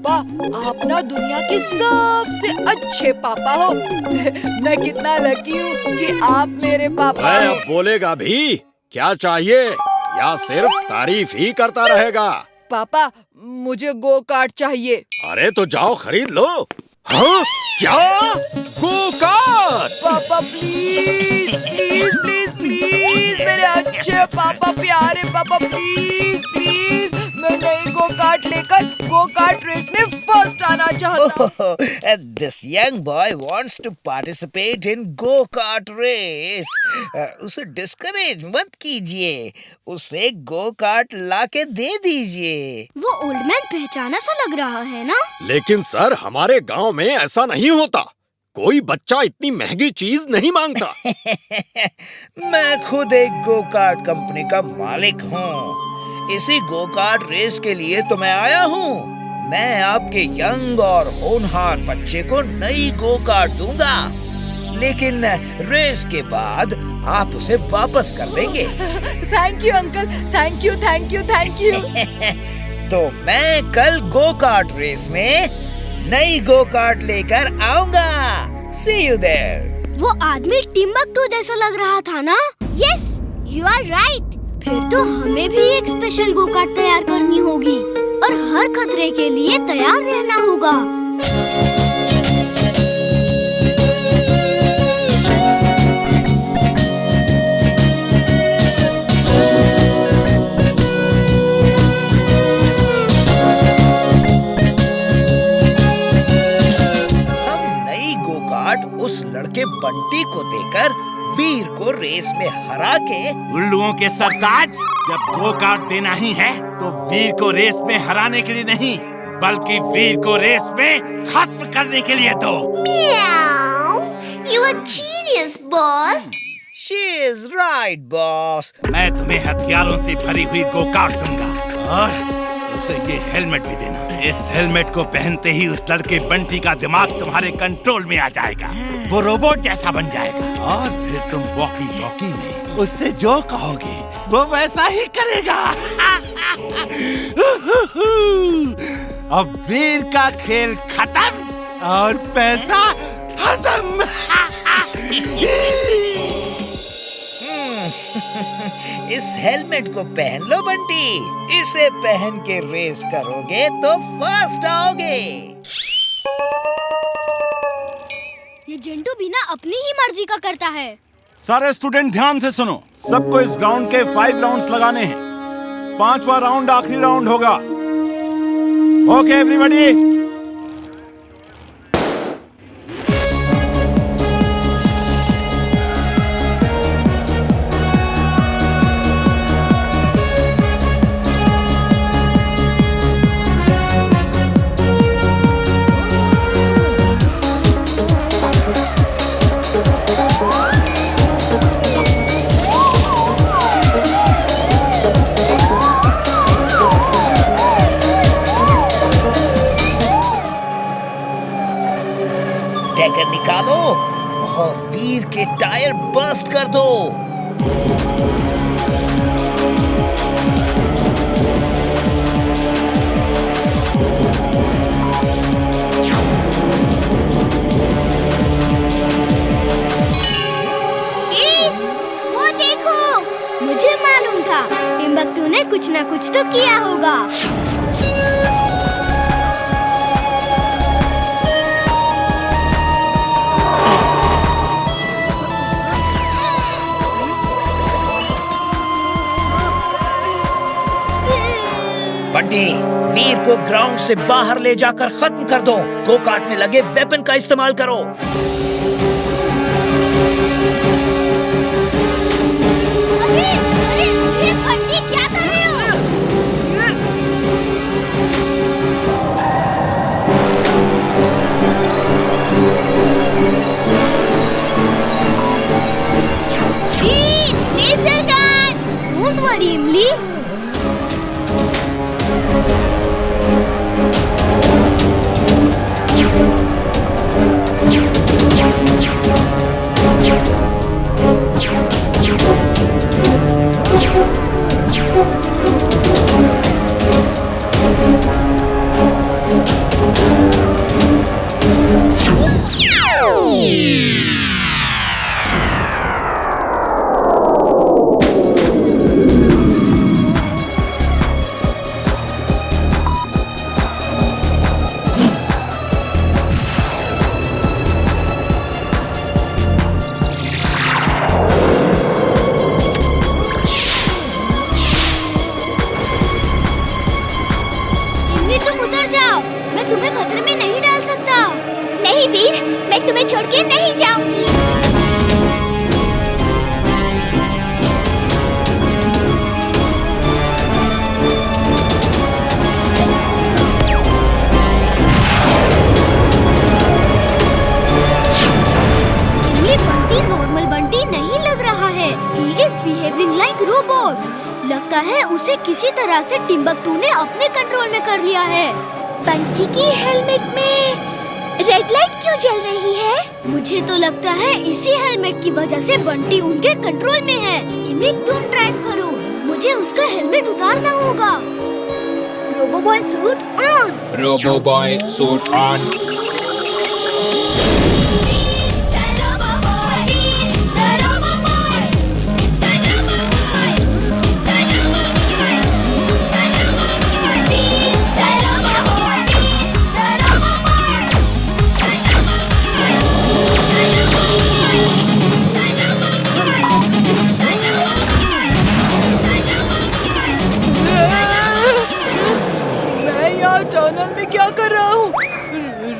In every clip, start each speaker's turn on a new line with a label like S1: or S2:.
S1: पापा, आप ना दुनिया के सबसे अच्छे पापा हो। मैं कितना लकी हूँ कि आप मेरे पापा
S2: मैं
S1: हो।
S2: अब बोलेगा भी? क्या चाहिए या सिर्फ तारीफ ही करता रहेगा?
S1: पापा, मुझे गो कार्ट चाहिए।
S2: अरे तो जाओ खरीद लो। हाँ? क्या? Go kart?
S1: पापा प्लीज प्लीज प्लीज प्लीज, मेरे अच्छे पापा, प्यारे पापा, प्लीज प्लीज, मैं नई गो कार्ट लेकर गो कार्ट रेस में फर्स्ट आना चाहता हूँ।
S3: This young boy wants to participate in go-kart race. उसे डिस्करेज मत कीजिए, उसे go-kart लाके दे दीजिए।
S4: वो ओल्ड मैन पहचाना सा लग रहा है ना?
S2: लेकिन सर, हमारे गांव में ऐसा नहीं होता। कोई बच्चा इतनी महंगी चीज नहीं मांगता।
S3: मैं खुद एक go-kart कंपनी का मालिक हूँ। इसी go-kart रेस के लिए तो मैं आया हूँ। मैं आपके यंग और होनहार बच्चे को नई go-kart दूंगा, लेकिन रेस के बाद आप उसे वापस कर देंगे।
S1: Thank you uncle, thank you thank you thank you.
S3: तो मैं कल go-kart रेस में नई go-kart लेकर आऊंगा। See you there.
S4: वो आदमी टिम्बकटू जैसा लग रहा था ना? Yes, you are right. फिर तो हमें भी एक स्पेशल गो कार्ट तैयार करनी होगी और हर खतरे के लिए तैयार रहना होगा।
S3: हम नई go-kart उस लड़के बंटी को देकर वीर को रेस में हरा के
S5: उल्लुओं के सरताज, जब गो कार्ट देना ही है तो वीर को रेस में हराने के लिए नहीं, बल्कि वीर को रेस में खत्म करने के लिए दो।
S4: You are genius, boss.
S3: She is right, boss.
S5: मैं तुम्हें हथियारों से भरी हुई गो कार्ट दूंगा और उसे ये हेलमेट भी देना। इस हेलमेट को पहनते ही उस लड़के बंटी का दिमाग तुम्हारे कंट्रोल में आ जाएगा। वो रोबोट जैसा बन जाएगा और फिर तुम वॉकी टॉकी में उससे जो कहोगे वो वैसा ही करेगा। अब वीर का खेल खत्म और पैसा हजम।
S3: इस हेलमेट को पहन लो बंटी। इसे पहन के रेस करोगे तो फर्स्ट आओगे।
S4: ये जिंटू बिना अपनी ही मर्जी का करता है।
S5: सारे स्टूडेंट ध्यान से सुनो। सबको इस ग्राउंड के 5 राउंड्स लगाने हैं। 5वां राउंड आखिरी राउंड होगा। Okay everybody.
S3: टैगर निकालो और वीर के टायर बर्स्ट कर दो।
S4: वो देखो, मुझे मालूम था टिम्बकटू ने कुछ ना कुछ तो किया होगा।
S3: बंटी, वीर को ग्राउंड से बाहर ले जाकर खत्म कर दो। गो कार्ट में लगे वेपन का इस्तेमाल करो।
S4: अरे बंटी, क्या कर रहे हो? Laser gun! Don't worry, इमली। जाओ, मैं तुम्हें खतरे में नहीं डाल सकता। नहीं वीर, मैं तुम्हें छोड़ के नहीं जाऊंगी। ये बंटी नॉर्मल बंटी नहीं लग रहा है। He is behaving like robots। लगता है उसे किसी तरह से टिम्बकटू ने अपने कंट्रोल में कर लिया है। बंटी की हेलमेट में रेड लाइट क्यों जल रही है? मुझे तो लगता है इसी हेलमेट की वजह से बंटी उनके कंट्रोल में है। इमिली तुम ड्राइव करो, मुझे उसका हेलमेट उतारना होगा। Roboboy suit on.
S6: Roboboy suit on.
S1: Tunnel में क्या कर रहा हूँ?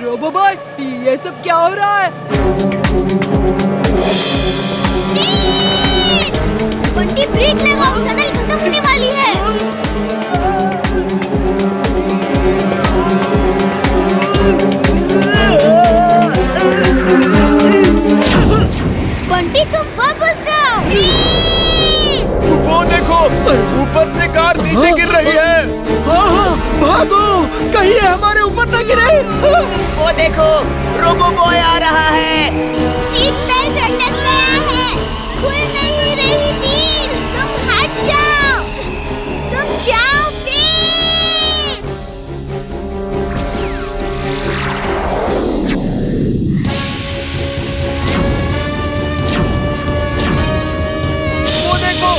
S1: रोबोबॉय, ये सब क्या हो रहा है?
S4: बंटी ब्रेक लगाओ, टनल खत्म होने वाली है। बंटी तुम वापस जाओ।
S2: वो देखो, ऊपर से कार नीचे गिर रही है। हाँ, भागो, कहीं हमारे ऊपर न गिरे।
S3: वो देखो, रोबोबॉय आ रहा है।
S4: सीट बेल्ट अटक गया है, खुल नहीं रही वीर, तुम हट जाओ, तुम जाओ वीर।
S3: वो देखो,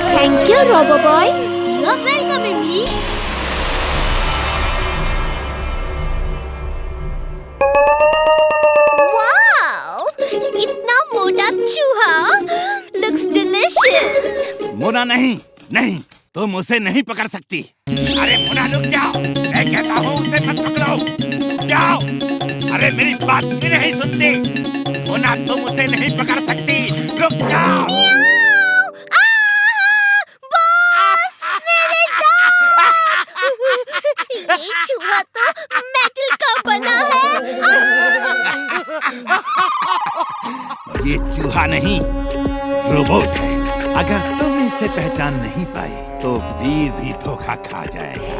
S4: thank you roboboy. You are welcome Imli. Wow, इतना मोटा चूहा, लुक्स डिलिशियस।
S5: मुना नहीं, नहीं, तुम उसे नहीं पकड़ सकती। अरे मुना रुक जाओ, मैं कहता हूँ उसे मत पकड़ो, जाओ। अरे मेरी बात भी नहीं सुनती। मुना तुम उसे नहीं पकड़ सकती, रुक जाओ।
S4: ये चूहा तो मेटल का बना है।
S5: ये चूहा नहीं, रोबोट है। अगर तुम इसे पहचान नहीं पाए तो वीर भी धोखा खा जाएगा।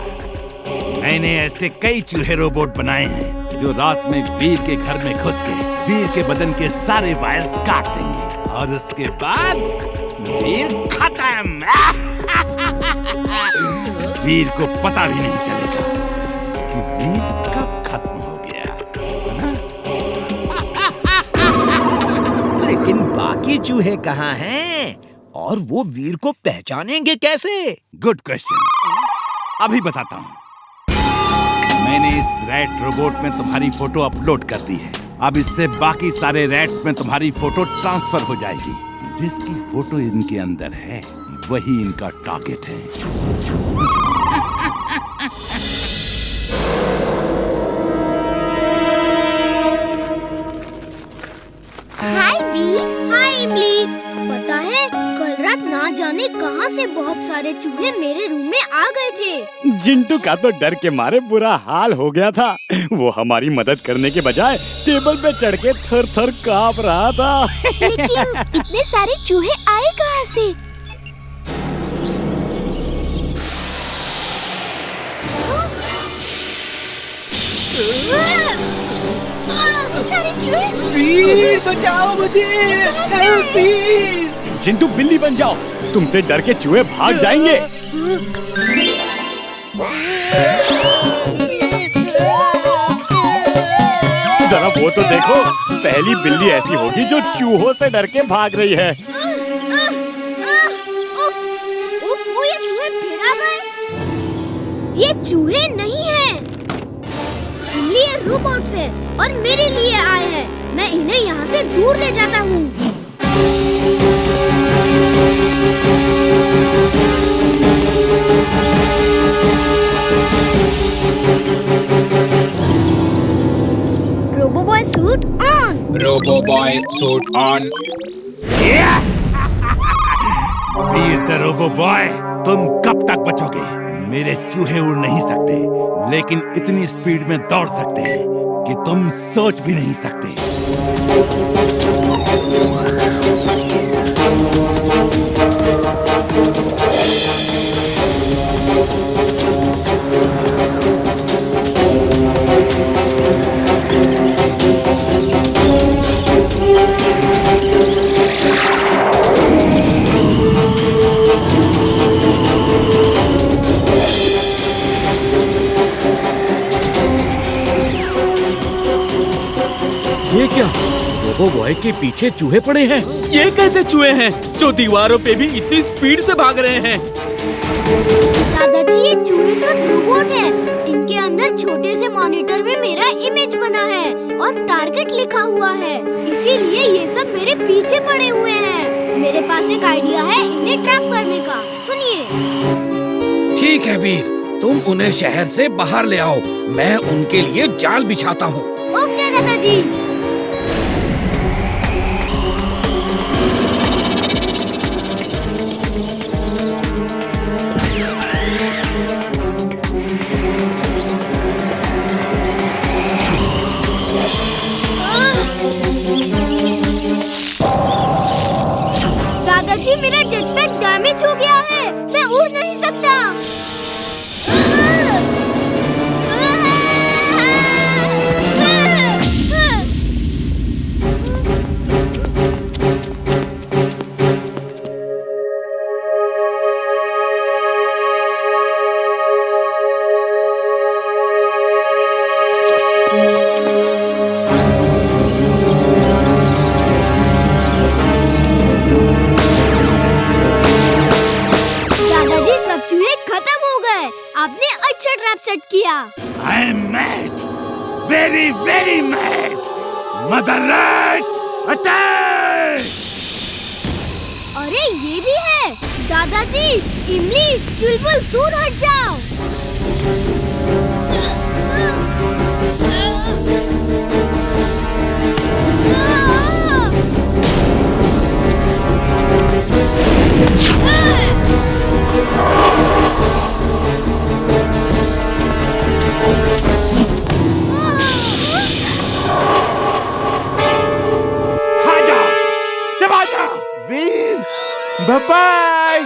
S5: मैंने ऐसे कई चूहे रोबोट बनाए हैं जो रात में वीर के घर में घुस के वीर के बदन के सारे वायर्स काट देंगे और उसके बाद वीर खत्म। वीर को पता भी नहीं चलेगा कि वीर कब खत्म हो गया।
S3: लेकिन बाकी चूहे कहाँ हैं? और वो वीर को पहचानेंगे कैसे?
S5: गुड क्वेश्चन, अभी बताता हूँ। मैंने इस रैट रोबोट में तुम्हारी फोटो अपलोड कर दी है। अब इससे बाकी सारे रैट्स में तुम्हारी फोटो ट्रांसफर हो जाएगी। जिसकी फोटो इनके अंदर है वही इनका टारगेट है।
S4: हाय वीर। हाय इमली। पता है कल रात ना जाने कहां से बहुत सारे चूहे मेरे रूम में आ गए थे।
S7: जिंटू का तो डर के मारे बुरा हाल हो गया था। वो हमारी मदद करने के बजाय टेबल पे चढ़ के थर थर कांप रहा था।
S4: लेकिन इतने सारे चूहे आए कहां से? सारे चूहे।
S1: वीर बचाओ मुझे, हेल्प वीर।
S7: जिंटू बिल्ली बन जाओ, तुमसे डर के चूहे भाग जाएंगे। जरा वो तो देखो, पहली बिल्ली ऐसी होगी जो चूहों से डर के भाग रही है।
S4: वो ये चूहे फिर आ गए। ये चूहे नहीं हैं। इमली, ये रोबोट्स हैं और मेरे लिए आए हैं। मैं इन्हें यहाँ से दूर ले जाता हूँ। Roboboy suit on.
S6: Roboboy suit on.
S5: Veer the robo boy, तुम कब तक बचोगे? मेरे चूहे उड़ नहीं सकते, लेकिन इतनी स्पीड में दौड़ सकते हैं कि तुम सोच भी नहीं सकते।
S2: ये क्या? रोबो बॉय के पीछे चूहे पड़े हैं। ये कैसे चूहे हैं जो दीवारों पे भी इतनी स्पीड से भाग रहे हैं?
S4: दादाजी, ये चूहे सब रोबोट हैं। इनके अंदर छोटे से मॉनिटर में मेरा इमेज बना है और टारगेट लिखा हुआ है, इसीलिए ये सब मेरे पीछे पड़े हुए हैं। मेरे पास एक आइडिया है इन्हें ट्रैप करने का, सुनिए।
S3: ठीक है वीर, तुम उन्हें शहर से बाहर ले आओ, मैं उनके लिए जाल बिछाता हूँ।
S4: ओके दादाजी। दादाजी, मेरा जेटपैक डैमेज हो गया है, मैं उड़ नहीं सकता। आपने अच्छा ट्रैप सेट किया।
S5: I am mad, very very mad. Mother Rat, attack!
S4: अरे ये भी है। दादाजी, इमली, चुलबुल दूर हट जाओ।
S5: Veer, bye.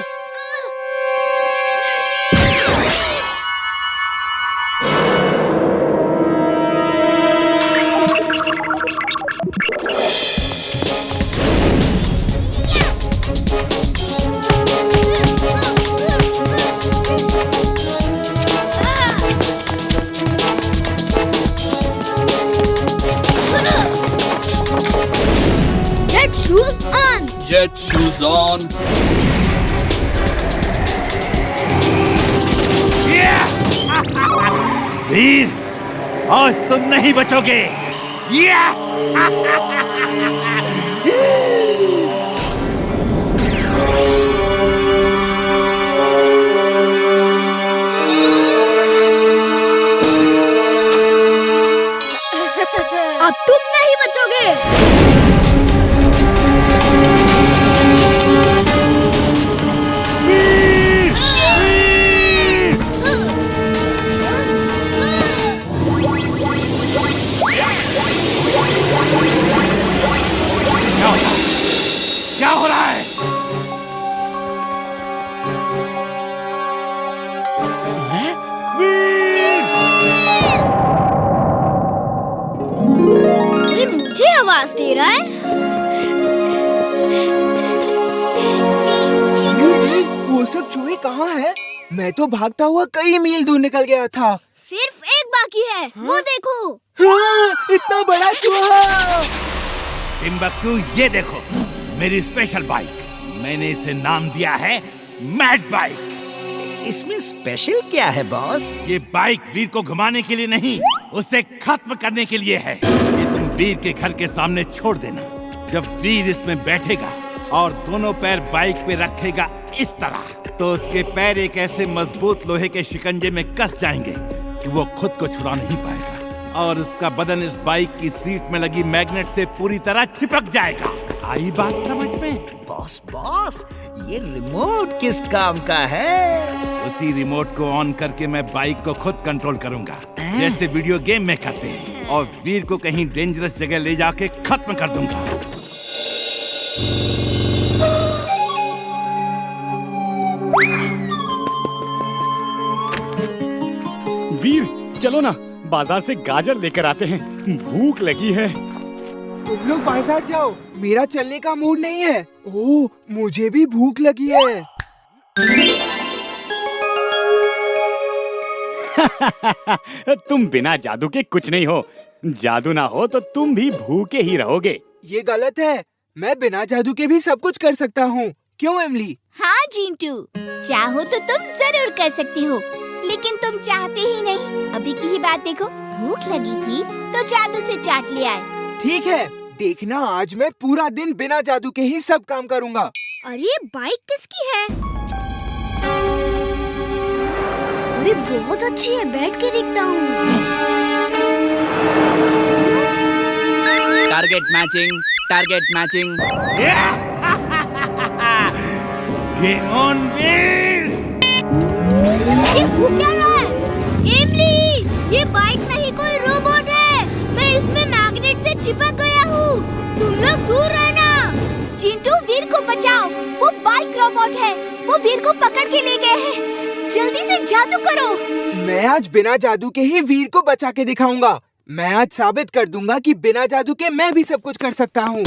S4: Jet shoes on.
S2: Jet shoes on.
S5: Veer, आज तुम नहीं बचोगे।
S4: अब तुम नहीं बचोगे।
S5: क्या हो रहा है?
S4: ये मुझे आवाज दे रहा है।
S1: वो सब चूहे कहाँ हैं? मैं तो भागता हुआ कई मील दूर निकल गया था।
S4: सिर्फ एक बाकी है, वो देखो।
S1: हाँ, इतना बड़ा चूहा।
S5: टिम्बकटू, ये देखो मेरी स्पेशल बाइक। मैंने इसे नाम दिया है मैड बाइक।
S3: इसमें स्पेशल क्या है बॉस?
S5: ये बाइक वीर को घुमाने के लिए नहीं, उसे खत्म करने के लिए है। ये तुम वीर के घर के सामने छोड़ देना। जब वीर इसमें बैठेगा और दोनों पैर बाइक पे रखेगा इस तरह, तो उसके पैर एक ऐसे मजबूत लोहे के शिकंजे में कस जाएंगे कि वो खुद को छुड़ा नहीं पाएगा और उसका बदन इस बाइक की सीट में लगी मैग्नेट से पूरी तरह चिपक जाएगा। आई बात समझ में?
S3: बॉस, ये रिमोट किस काम का है?
S5: उसी रिमोट को ऑन करके मैं बाइक को खुद कंट्रोल करूंगा, जैसे वीडियो गेम में करते हैं, और वीर को कहीं डेंजरस जगह ले जाके खत्म कर दूंगा।
S7: वीर चलो ना, बाजार से गाजर लेकर आते हैं, भूख लगी है।
S2: तुम लोग बाजार जाओ, मेरा चलने का मूड नहीं है। ओह, मुझे भी भूख लगी है।
S7: तुम बिना जादू के कुछ नहीं हो। जादू ना हो तो तुम भी भूखे ही रहोगे।
S2: ये गलत है, मैं बिना जादू के भी सब कुछ कर सकता हूँ। क्यों एमली?
S4: हाँ चिंटू, चाहो तो तुम जरूर कर सकती हो, लेकिन तुम चाहते ही नहीं। अभी की ही बात देखो, भूख लगी थी तो जादू से चाट ले आए।
S2: ठीक है, देखना आज मैं पूरा दिन बिना जादू के ही सब काम करूँगा।
S4: अरे बाइक किसकी है? अरे बहुत अच्छी है, बैठ के देखता हूँ।
S8: Target matching, target matching.
S5: Game on Veer!
S4: ये हो क्या रहा है? एमली, ये बाइक नहीं कोई रोबोट है। मैं इसमें मैग्नेट से चिपक गया हूँ। तुम लोग दूर रहना। चिंटू, वीर को बचाओ, वो बाइक रोबोट है। वो वीर को पकड़ के ले गए हैं। जल्दी से जादू करो।
S2: मैं आज बिना जादू के ही वीर को बचा के दिखाऊंगा। मैं आज साबित कर दूंगा कि बिना जादू के मैं भी सब कुछ कर सकता हूँ।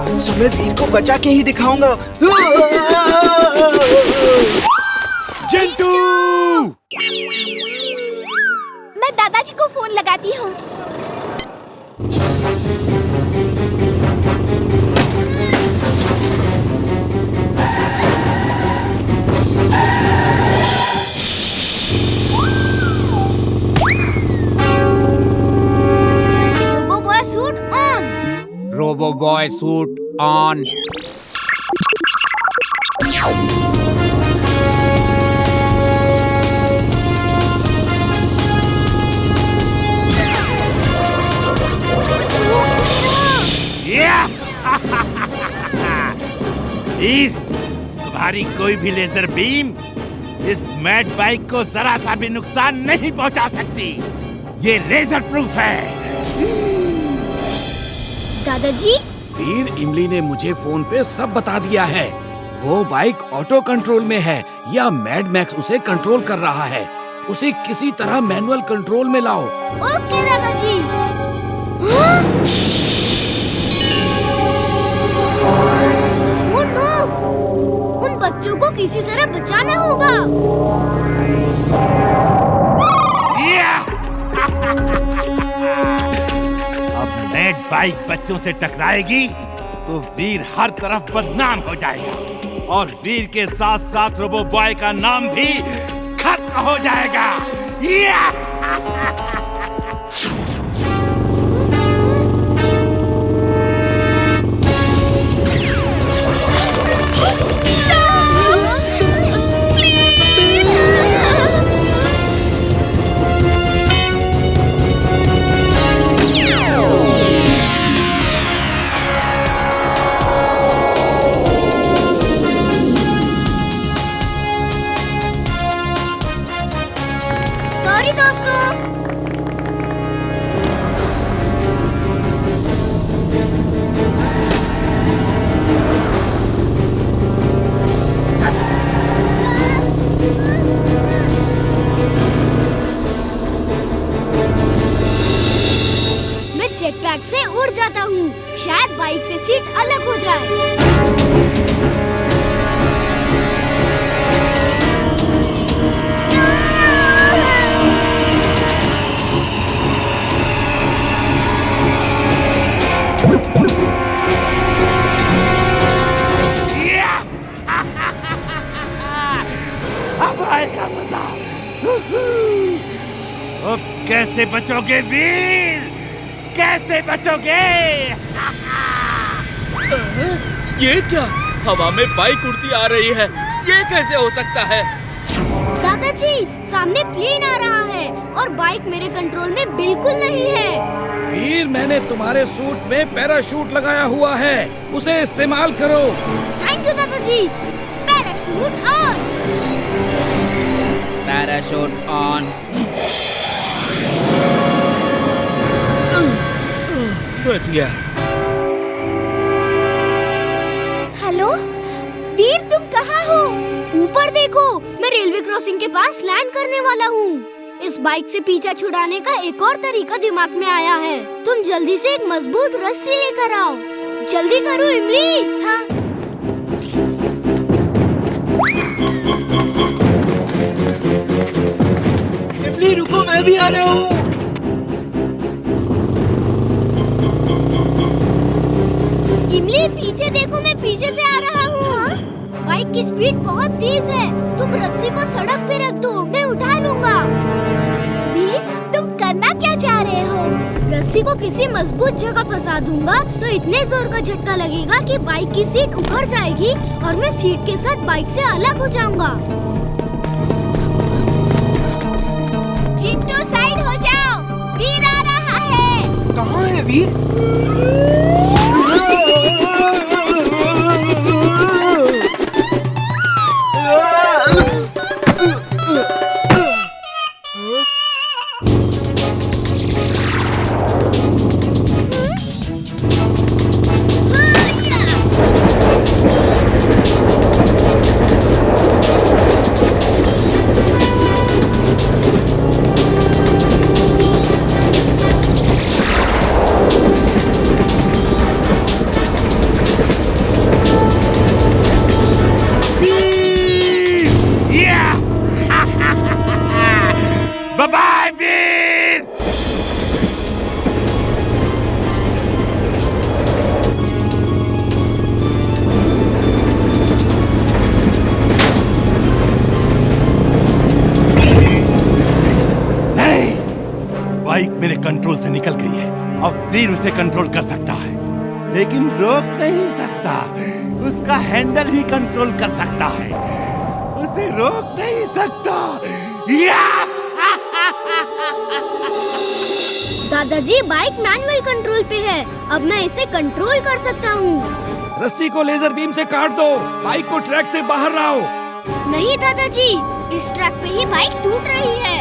S2: आज तो मैं वीर को बचा के ही दिखाऊंगा।
S5: चिंटू!
S4: मैं दादाजी को फोन लगाती हूँ। Robo boy suit on.
S8: Robo boy suit on.
S5: Veer, तुम्हारी कोई भी लेजर बीम इस मैड बाइक को जरा सा भी नुकसान नहीं पहुंचा सकती। ये लेजर प्रूफ है।
S4: दादाजी,
S9: वीर, इमली ने मुझे फोन पे सब बता दिया है। वो बाइक ऑटो कंट्रोल में है या मैड मैक्स उसे कंट्रोल कर रहा है। उसे किसी तरह मैनुअल कंट्रोल में लाओ।
S4: ओके दादाजी। हाँ? Oh no! उन बच्चों को किसी तरह बचाना होगा।
S5: अब मैड बाइक बच्चों से टकराएगी तो वीर हर तरफ बदनाम हो जाएगा और वीर के साथ साथ रोबो बॉय का नाम भी खत्म हो जाएगा।
S4: सॉरी दोस्तों। मैं जेटपैक से उड़ जाता हूँ। शायद बाइक से सीट अलग हो जाए।
S5: अब कैसे बचोगे वीर? कैसे बचोगे?
S2: ये क्या? हवा में बाइक उड़ती आ रही है। ये कैसे हो सकता है?
S4: दादाजी, सामने प्लेन आ रहा है और बाइक मेरे कंट्रोल में बिल्कुल नहीं है।
S9: वीर, मैंने तुम्हारे सूट में पैराशूट लगाया हुआ है, उसे इस्तेमाल करो।
S4: थैंक यू दादाजी। Parachute on.
S8: Parachute on.
S9: बच गया।
S4: हेलो वीर, तुम कहाँ हो? ऊपर देखो, मैं रेलवे क्रॉसिंग के पास लैंड करने वाला हूँ। इस बाइक से पीछा छुड़ाने का एक और तरीका दिमाग में आया है। तुम जल्दी से एक मजबूत रस्सी लेकर आओ। जल्दी करो इमली। हाँ।
S2: इमली रुको, मैं भी आ रहा हूँ।
S4: इमली पीछे देखो, मैं पीछे से आ रहा हूँ। बाइक की स्पीड बहुत तेज है। तुम रस्सी को सड़क पे रख दो, मैं उठा लूंगा। वीर, तुम करना क्या चाह रहे हो? रस्सी को किसी मजबूत जगह फंसा दूंगा तो इतने जोर का झटका लगेगा कि बाइक की सीट उखड़ जाएगी और मैं सीट के साथ बाइक से अलग हो जाऊंगा। चिंटू, साइड हो जाओ, वीर आ रहा है।
S2: कहाँ है वीर?
S5: बाय वीर। नहीं, बाइक मेरे कंट्रोल से निकल गई है। अब वीर उसे कंट्रोल कर सकता है, लेकिन रोक नहीं सकता। उसका हैंडल ही कंट्रोल कर सकता है, उसे रोक नहीं सकता।
S4: दादाजी, बाइक मैनुअल कंट्रोल पे है। अब मैं इसे कंट्रोल कर सकता हूँ।
S9: रस्सी को लेजर बीम से काट दो, बाइक को ट्रैक से बाहर लाओ।
S4: नहीं दादाजी, इस ट्रैक पे ही बाइक टूट रही है।